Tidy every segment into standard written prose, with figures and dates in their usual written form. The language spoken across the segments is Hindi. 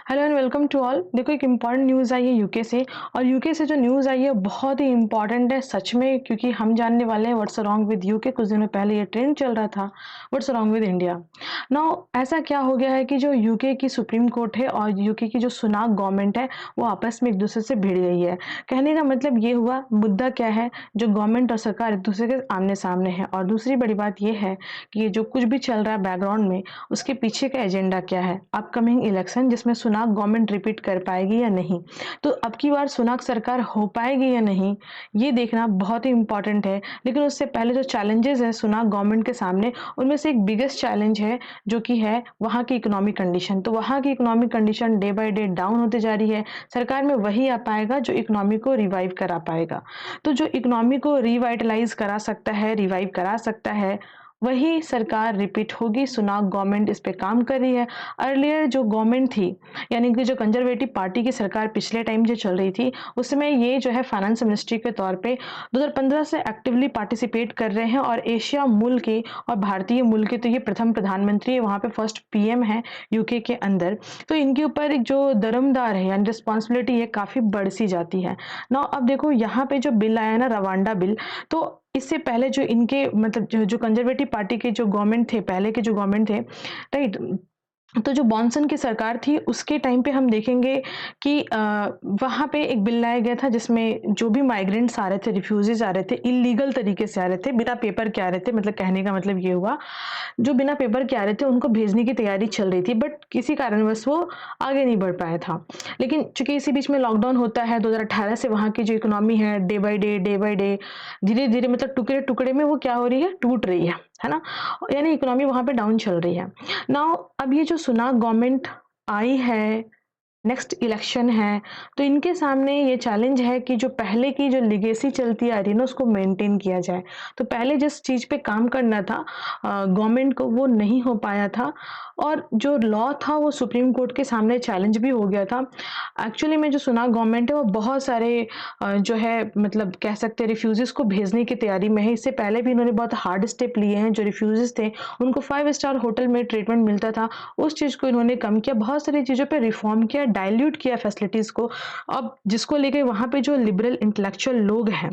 Hello and welcome to all. देखो एक इम्पॉर्टेंट न्यूज़ आई है यूके से। और यूके से जो न्यूज़ आई है बहुत ही इम्पॉर्टेंट है सच में, क्योंकि हम जानने वाले हैं व्हाट्स रॉन्ग विद यूके। कुछ दिनों पहले ये ट्रेंड चल रहा था what's wrong with India. Now ऐसा क्या हो गया है कि जो यूके की सुप्रीम कोर्ट है और यूके की जो सुनाक गवर्नमेंट है वो आपस में एक दूसरे से भिड़ गई है। कहने का मतलब ये हुआ, मुद्दा क्या है, जो गवर्नमेंट और सरकार एक दूसरे के आमने सामने है। और दूसरी बड़ी बात ये है कि ये जो कुछ भी चल रहा है बैकग्राउंड में, उसके पीछे का एजेंडा क्या है, अपकमिंग इलेक्शन जिसमें सुनाक गवर्नमेंट रिपीट कर पाएगी या नहीं। तो अब की बार सुनाक सरकार हो पाएगी या नहीं, ये देखना बहुत ही इंपॉर्टेंट है। लेकिन उससे पहले जो चैलेंजेस है सुनाक गवर्नमेंट के सामने, उनमें से एक बिगेस्ट चैलेंज है जो कि है वहाँ की इकोनॉमिक कंडीशन। तो वहाँ की economic condition day by day down होते जा रही है। सरकार में वही आ पाएगा जो इकोनॉमी को रिवाइव करा पाएगा। तो जो इकोनॉमी को रिवाइटलाइज करा सकता है, रिवाइव करा सकता है, वही सरकार रिपीट होगी। सुनाक गवर्नमेंट इस पे काम कर रही है। अर्लियर जो गवर्नमेंट थी, यानी कि जो कंजर्वेटिव पार्टी की सरकार पिछले टाइम जो चल रही थी, उसमें ये जो है फाइनेंस मिनिस्ट्री के तौर पे 2015 से एक्टिवली पार्टिसिपेट कर रहे हैं। और एशिया मूल के और भारतीय मूल के तो ये प्रथम प्रधानमंत्री है, वहाँ पे फर्स्ट पीएम है यूके के अंदर। तो इनके ऊपर एक जो दरमदार है यानी रिस्पॉन्सिबिलिटी है काफ़ी बढ़ सी जाती है ना। अब देखो यहाँ पे जो बिल आया ना, रवांडा बिल, तो इससे पहले जो इनके मतलब जो कंजर्वेटिव पार्टी के जो गवर्नमेंट थे, पहले के जो गवर्नमेंट थे, राइट, तो जो बॉनसन की सरकार थी उसके टाइम पे हम देखेंगे कि वहाँ पे एक बिल लाया गया था जिसमें जो भी माइग्रेंट्स आ रहे थे, रिफ्यूजीज आ रहे थे, इलीगल तरीके से आ रहे थे, बिना पेपर के आ रहे थे, मतलब कहने का मतलब ये हुआ, जो बिना पेपर के आ रहे थे उनको भेजने की तैयारी चल रही थी, बट किसी कारणवश वो आगे नहीं बढ़ पाया था। लेकिन चूंकि इसी बीच में लॉकडाउन होता है 2018 से, वहाँ की जो इकोनॉमी है डे बाई डे धीरे धीरे मतलब टुकड़े टुकड़े में वो क्या हो रही है, टूट रही है ना। यानी इकोनॉमी वहाँ पे डाउन चल रही है। नाउ अब ये जो सुनाक गवर्नमेंट आई है, नेक्स्ट इलेक्शन है, तो इनके सामने ये चैलेंज है कि जो पहले की जो लिगेसी चलती आ रही है ना, उसको मेंटेन किया जाए। तो पहले जिस चीज़ पे काम करना था गवर्नमेंट को, वो नहीं हो पाया था। और जो लॉ था वो सुप्रीम कोर्ट के सामने चैलेंज भी हो गया था। एक्चुअली में जो सुनाक गवर्नमेंट है वो बहुत सारे जो है मतलब कह सकते हैं रिफ्यूजीज को भेजने की तैयारी में है। इससे पहले भी इन्होंने बहुत हार्ड स्टेप लिए हैं। जो रिफ्यूजीज थे उनको 5 स्टार होटल में ट्रीटमेंट मिलता था, उस चीज़ को इन्होंने कम किया, बहुत सारी चीज़ों पे रिफॉर्म किया, डाइल्यूट किया फैसिलिटीज़ को। अब जिसको लेके वहाँ पे जो लिबरल इंटेलेक्चुअल लोग हैं,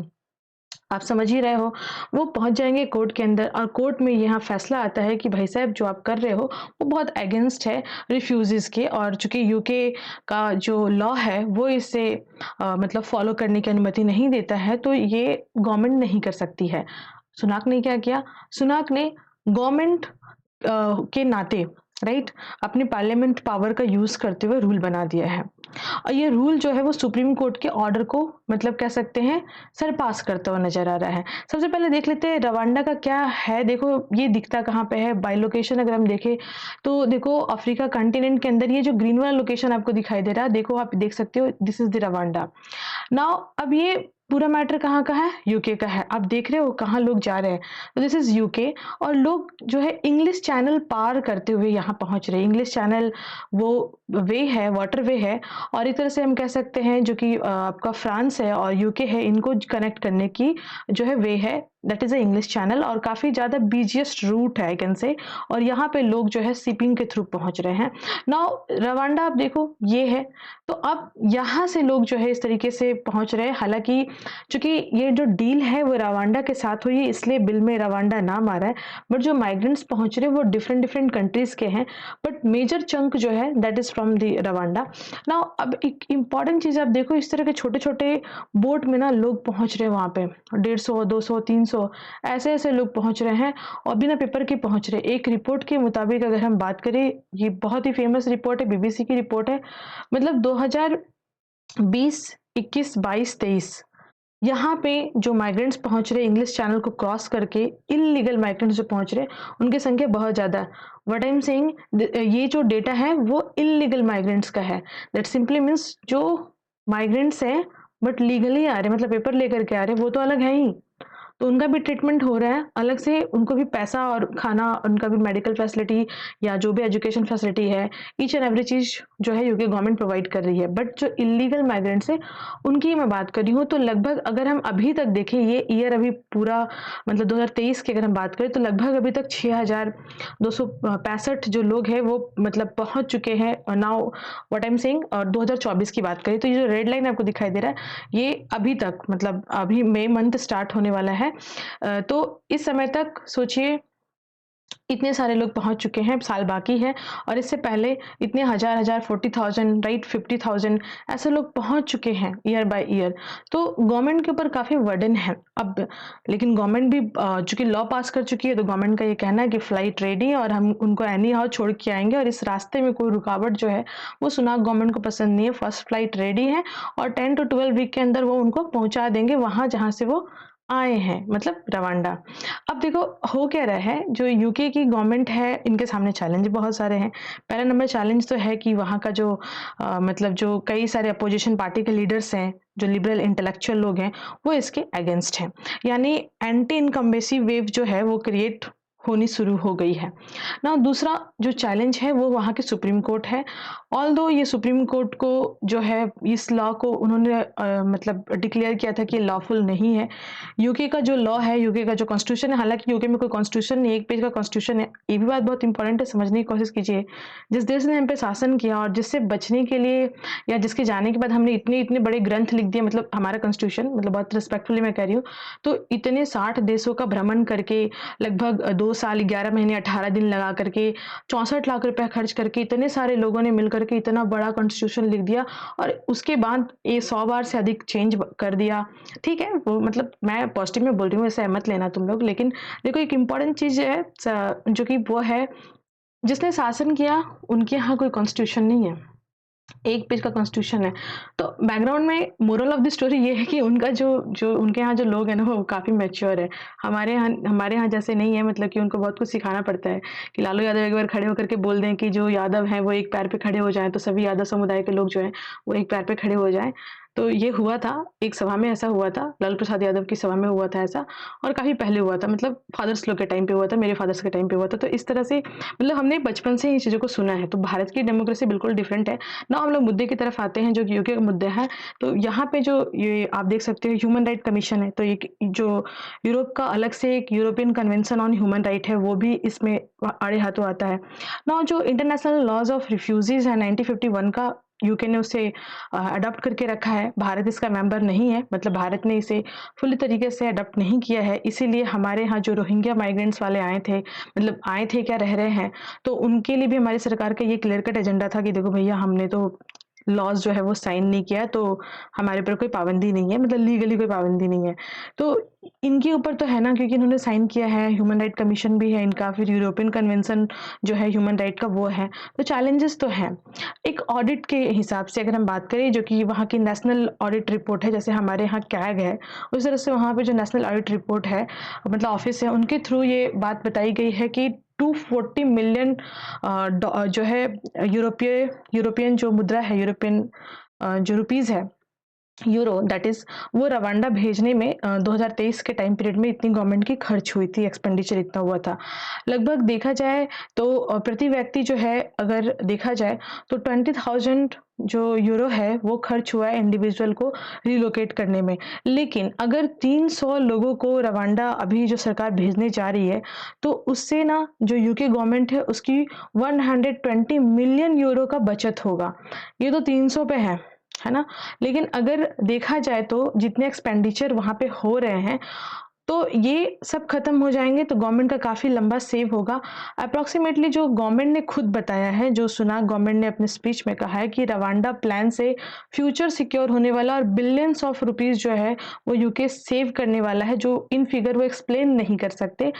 आप समझ ही रहे हो, वो पहुंच जाएंगे कोर्ट के अंदर। और कोर्ट में यहाँ फैसला आता है कि भाई साहब जो आप कर रहे हो वो बहुत अगेंस्ट है रिफ्यूजीज के। और चूंकि यूके का जो लॉ है वो इसे मतलब फॉलो करने की अनुमति नहीं देता है, तो ये गवर्नमेंट नहीं कर सकती है। सुनाक ने क्या किया, सुनाक ने गवर्नमेंट के नाते, राइट, अपनी पार्लियामेंट पावर का यूज करते हुए रूल बना दिया है। और ये रूल जो है वो सुप्रीम कोर्ट के ऑर्डर को मतलब कह सकते हैं सरपास करता हुआ नजर आ रहा है। सबसे पहले देख लेते हैं रवांडा का क्या है। देखो ये दिखता कहाँ पे है, बाई लोकेशन अगर हम देखें तो देखो अफ्रीका कंटिनेंट के अंदर ये जो ग्रीन वाला लोकेशन आपको दिखाई दे रहा है, देखो आप देख सकते हो, this is the Rwanda. Now अब ये पूरा मैटर कहाँ का है, यूके का है। आप देख रहे हो कहाँ लोग जा रहे हैं, तो दिस इज यूके। और लोग जो है इंग्लिश चैनल पार करते हुए यहाँ पहुंच रहे हैं। इंग्लिश चैनल वो वे है, वाटर वे है, और एक तरह से हम कह सकते हैं जो कि आपका फ्रांस है और यूके है, इनको कनेक्ट करने की जो है वे है, that is a English channel. और काफी ज्यादा बिजिएस्ट रूट है आई कैन से। और यहाँ पे लोग जो है शिपिंग के थ्रू पहुंच रहे हैं। नाउ रवांडा आप देखो ये है, तो अब यहाँ से लोग जो है इस तरीके से पहुंच रहे हैं। हालांकि चूंकि ये जो डील है वो रवांडा के साथ हुई है, इसलिए बिल में रवांडा नाम आ रहा है, बट जो माइग्रेंट्स पहुंच रहे हैं वो डिफरेंट डिफरेंट कंट्रीज के हैं, बट मेजर चंक जो है that is from the Rwanda. Now अब एक इंपॉर्टेंट चीज आप देखो, इस तरह के छोटे छोटे बोट में ना लोग पहुंच रहे हैं वहां पे, 150 200 300 ऐसे ऐसे लोग पहुंच रहे हैं और बिना पेपर के पहुंच रहे हैं। एक रिपोर्ट के मुताबिक अगर हम बात करें, ये बहुत ही फेमस रिपोर्ट है, बीबीसी की रिपोर्ट है, मतलब 2020 21 22 23 यहाँ पे जो माइग्रेंट्स पहुंच रहे इंग्लिश चैनल को क्रॉस करके, इलीगल माइग्रेंट्स जो पहुंच रहे उनकी संख्या बहुत ज़्यादा है। व्हाट आई एम सेइंग, ये जो डेटा है वो इलीगल माइग्रेंट्स का है। दैट सिंपली मीन्स जो माइग्रेंट्स हैं बट लीगली आ रहे, मतलब पेपर लेकर के आ रहे, वो तो अलग है ही। तो उनका भी ट्रीटमेंट हो रहा है, अलग से उनको भी पैसा और खाना, उनका भी मेडिकल फैसिलिटी या जो भी एजुकेशन फैसिलिटी है, ईच एंड एवरी चीज़ जो है यूके गवर्नमेंट प्रोवाइड कर रही है। बट जो इल्लीगल माइग्रेंट्स हैं, उनकी मैं बात कर रही हूँ, तो लगभग अगर हम अभी तक देखें, ये ईयर अभी पूरा मतलब 2023 की अगर हम बात करें, तो लगभग अभी तक 6,265 जो लोग हैं वो मतलब पहुँच चुके हैं। Now what I am saying, और 2024 की बात करें तो ये जो रेड लाइन आपको दिखाई दे रहा है, ये अभी तक मतलब अभी मई मंथ स्टार्ट होने वाला है। तो इस समय तक सोचिए इतने सारे लोग पहुंच चुके हैं, साल बाकी है, और इससे पहले इतने हजार 40,000 राइट 50,000 ऐसे लोग पहुंच चुके हैं ईयर बाय ईयर। तो गवर्नमेंट के ऊपर काफ़ी वर्डन है अब, लेकिन गवर्नमेंट भी चूंकि लॉ पास कर चुकी है, तो गवर्नमेंट का ये कहना है कि फ्लाइट रेडी है और हम उनको एनी हाउ छोड़ के आएंगे, और इस रास्ते में कोई रुकावट जो है वो सुनाक गवर्नमेंट को पसंद नहीं है। फर्स्ट फ्लाइट रेडी है और 10 to 12 वीक के अंदर वो उनको पहुंचा देंगे वहां जहां से वो आए हैं, मतलब रवांडा। अब देखो हो क्या रहा है, जो यूके की गवर्नमेंट है, इनके सामने चैलेंज बहुत सारे हैं। पहला नंबर चैलेंज तो है कि वहाँ का जो मतलब जो कई सारे अपोजिशन पार्टी के लीडर्स हैं, जो लिबरल इंटेलेक्चुअल लोग हैं, वो इसके अगेंस्ट हैं। यानी एंटी इनकम्बेसी वेव जो है वो क्रिएट होनी शुरू हो गई है ना। दूसरा जो चैलेंज है वो वहाँ की सुप्रीम कोर्ट है। ऑल्दो ये सुप्रीम कोर्ट को जो है इस लॉ को उन्होंने मतलब डिक्लेयर किया था कि लॉफुल नहीं है। यूके का जो लॉ है, यूके का जो कॉन्स्टिट्यूशन है, हालांकि यूके में कोई कॉन्स्टिट्यूशन नहीं, एक पेज का कॉन्स्टिट्यूशन है। ये भी बात बहुत इंपॉर्टेंट है, समझने की कोशिश कीजिए। जिस देश ने हम पे शासन किया और जिससे बचने के लिए या जिसके जाने के बाद हमने इतने इतने बड़े ग्रंथ लिख दिए, मतलब हमारा कॉन्स्टिट्यूशन, मतलब बहुत रिस्पेक्टफुली मैं कह रही हूँ, तो इतने 60 देशों का भ्रमण करके लगभग 2 साल 11 महीने 18 दिन लगा करके 64 लाख रुपए खर्च करके इतने सारे लोगों ने मिलकर के इतना बड़ा कॉन्स्टिट्यूशन लिख दिया, और उसके बाद ये 100 बार से अधिक चेंज कर दिया। ठीक है, वो मतलब मैं पॉजिटिव में बोल रही हूँ, ऐसे मत लेना तुम लोग, लेकिन देखो एक इम्पॉर्टेंट चीज़ है जो कि वो है, जिसने शासन किया उनके यहाँ कोई कॉन्स्टिट्यूशन नहीं है, एक पेज का कॉन्स्टिट्यूशन है। तो बैकग्राउंड में मोरल ऑफ द स्टोरी ये है कि उनका जो जो उनके यहाँ जो लोग हैं ना, वो काफ़ी मैच्योर है। हमारे यहाँ जैसे नहीं है, मतलब कि उनको बहुत कुछ सिखाना पड़ता है कि लालू यादव एक बार खड़े होकर के बोल दें कि जो यादव हैं वो एक पैर पे खड़े हो जाएं, तो सभी यादव समुदाय के लोग जो हैं वो एक पैर पे खड़े हो जाएं। तो ये हुआ था, एक सभा में ऐसा हुआ था, लालू प्रसाद यादव की सभा में हुआ था ऐसा, और काफ़ी पहले हुआ था, मतलब फादर्स लोग के टाइम पे हुआ था, मेरे फादर्स के टाइम पे हुआ था। तो इस तरह से मतलब हमने बचपन से इन चीज़ों को सुना है। तो भारत की डेमोक्रेसी बिल्कुल डिफरेंट है ना। हम लोग मुद्दे की तरफ आते हैं जो कि यूके का मुद्दा है। तो यहाँ पे जो ये आप देख सकते हो ह्यूमन राइट कमीशन है, तो एक जो यूरोप का अलग से एक European convention on human right है, वो भी इसमें आड़े हाथों आता है ना। जो इंटरनेशनल लॉज ऑफ रिफ्यूजीज है 1951 का, यूके ने उसे अडॉप्ट करके रखा है। भारत इसका मेंबर नहीं है, मतलब भारत ने इसे फुल तरीके से अडॉप्ट नहीं किया है। इसीलिए हमारे यहाँ जो रोहिंग्या माइग्रेंट्स वाले आए थे, मतलब आए थे क्या, रह रहे हैं, तो उनके लिए भी हमारी सरकार का ये क्लियर कट एजेंडा था कि देखो भैया, हमने तो लॉज जो है वो साइन नहीं किया, तो हमारे ऊपर कोई पाबंदी नहीं है, मतलब लीगली कोई पाबंदी नहीं है। तो इनके ऊपर तो है ना, क्योंकि इन्होंने साइन किया है, ह्यूमन राइट कमीशन भी है इनका, फिर यूरोपियन कन्वेंशन जो है ह्यूमन राइट का वो है। तो चैलेंजेस तो हैं। एक ऑडिट के हिसाब से अगर हम बात करें, जो कि वहाँ की नेशनल ऑडिट रिपोर्ट है, जैसे हमारे यहाँ कैग है, उस तरह से वहाँ पे जो नेशनल ऑडिट रिपोर्ट है, मतलब ऑफिस है, उनके थ्रू ये बात बताई गई है कि 240 मिलियन जो है यूरोपियन जो मुद्रा है, यूरोपियन जो रुपीज़ है, यूरो दैट इज, वो रवांडा भेजने में 2023 के टाइम पीरियड में इतनी गवर्नमेंट की खर्च हुई थी, एक्सपेंडिचर इतना हुआ था। लगभग देखा जाए तो प्रति व्यक्ति जो है, अगर देखा जाए तो 20,000 जो यूरो है वो खर्च हुआ है इंडिविजुअल को रिलोकेट करने में। लेकिन अगर 300 लोगों को रवांडा अभी जो सरकार भेजने जा रही है, तो उससे ना जो यूके गवर्नमेंट है उसकी 120 मिलियन यूरो का बचत होगा। ये तो 300 पे है ना। लेकिन अगर देखा जाए तो जितने एक्सपेंडिचर वहाँ पे हो रहे हैं, तो ये सब खत्म हो जाएंगे तो गवर्नमेंट का काफ़ी लंबा सेव होगा। अप्रॉक्सीमेटली जो गवर्नमेंट ने खुद बताया है, जो सुनाक गवर्नमेंट ने अपने स्पीच में कहा है कि रवांडा प्लान से फ्यूचर सिक्योर होने वाला और बिलियंस ऑफ रुपीज़ जो है वो यूके सेव करने वाला है, जो इन फिगर वो एक्सप्लेन नहीं कर सकते।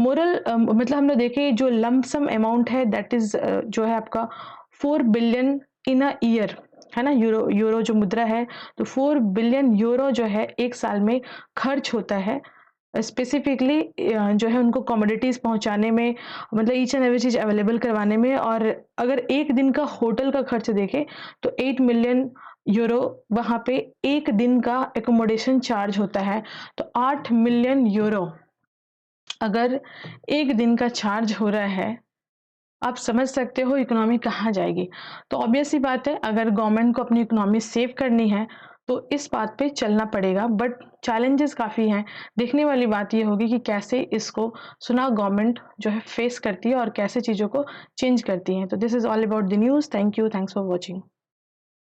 मोरल मतलब हम लोग देखें जो लमसम अमाउंट है, दैट इज़ जो है आपका 4 बिलियन इन अ ईयर, है ना। यूरो जो मुद्रा है, तो 4 बिलियन यूरो जो है एक साल में खर्च होता है, स्पेसिफिकली जो है उनको कमोडिटीज़ पहुंचाने में, मतलब each and every cheese available करवाने में। और अगर एक दिन का होटल का खर्च देखें तो 8 मिलियन यूरो, वहाँ पे 1 दिन का एकोमोडेशन चार्ज होता है, तो 8 मिलियन यूरो अगर 1 दिन का चार्ज हो रहा है, आप समझ सकते हो इकोनॉमी कहाँ जाएगी। तो ऑब्वियस सी बात है, अगर गवर्नमेंट को अपनी इकोनॉमी सेव करनी है, तो इस बात पे चलना पड़ेगा, बट चैलेंजेस काफ़ी हैं। देखने वाली बात ये होगी कि कैसे इसको सुनाक गवर्नमेंट जो है फेस करती है और कैसे चीज़ों को चेंज करती है। तो this is all about the news. Thank you, thanks for watching.